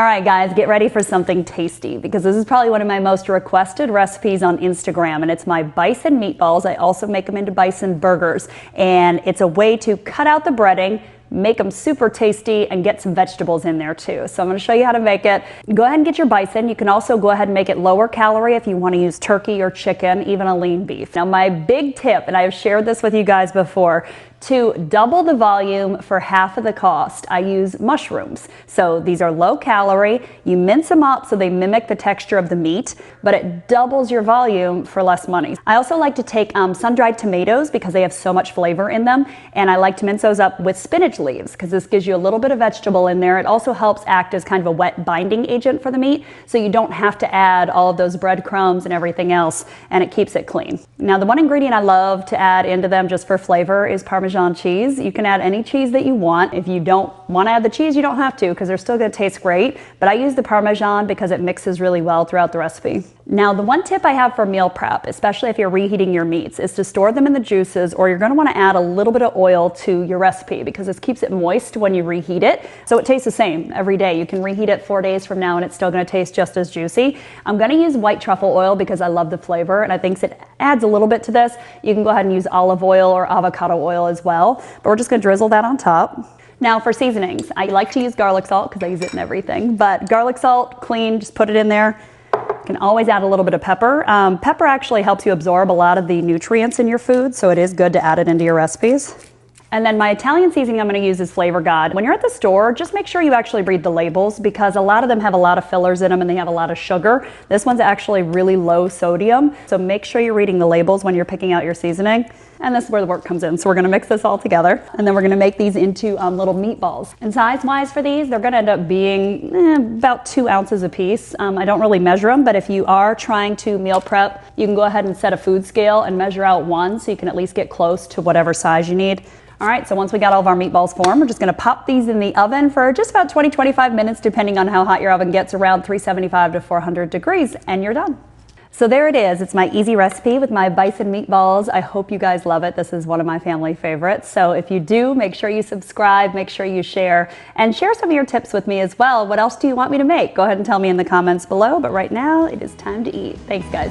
All right, guys, get ready for something tasty because this is probably one of my most requested recipes on Instagram, and it's my bison meatballs. I also make them into bison burgers, and it's a way to cut out the breading, make them super tasty, and get some vegetables in there too. So I'm going to show you how to make it. Go ahead and get your bison. You can also go ahead and make it lower calorie if you want to use turkey or chicken, even a lean beef. Now my big tip, and I've shared this with you guys before, to double the volume for half of the cost, I use mushrooms. So these are low calorie. You mince them up so they mimic the texture of the meat, but it doubles your volume for less money. I also like to take sun-dried tomatoes because they have so much flavor in them, and I like to mince those up with spinach leaves because this gives you a little bit of vegetable in there. It also helps act as kind of a wet binding agent for the meat, so you don't have to add all of those breadcrumbs and everything else, and it keeps it clean. Now the one ingredient I love to add into them just for flavor is Parmesan cheese. You can add any cheese that you want. If you don't want to add the cheese, you don't have to because they're still going to taste great, but I use the Parmesan because it mixes really well throughout the recipe. Now the one tip I have for meal prep, especially if you're reheating your meats, is to store them in the juices, or you're going to want to add a little bit of oil to your recipe because this keeps it moist when you reheat it, so it tastes the same every day. You can reheat it 4 days from now and it's still going to taste just as juicy. I'm going to use white truffle oil because I love the flavor and I think it adds a little bit to this. You can go ahead and use olive oil or avocado oil as well, but we're just going to drizzle that on top. Now for seasonings, I like to use garlic salt because I use it in everything, but garlic salt, clean, just put it in there. You can always add a little bit of pepper. Pepper actually helps you absorb a lot of the nutrients in your food, so it is good to add it into your recipes. And then my Italian seasoning I'm going to use is Flavor God. When you're at the store, just make sure you actually read the labels because a lot of them have a lot of fillers in them and they have a lot of sugar. This one's actually really low sodium, so make sure you're reading the labels when you're picking out your seasoning. And this is where the work comes in. So we're going to mix this all together and then we're going to make these into little meatballs. And size-wise for these, they're going to end up being about 2 ounces a piece. I don't really measure them, but if you are trying to meal prep, you can go ahead and set a food scale and measure out 1 so you can at least get close to whatever size you need. All right, so once we got all of our meatballs formed, we're just gonna pop these in the oven for just about 20-25 minutes, depending on how hot your oven gets, around 375 to 400 degrees, and you're done. So there it is. It's my easy recipe with my bison meatballs. I hope you guys love it. This is one of my family favorites. So if you do, make sure you subscribe, make sure you share, and share some of your tips with me as well. What else do you want me to make? Go ahead and tell me in the comments below, but right now it is time to eat. Thanks, guys.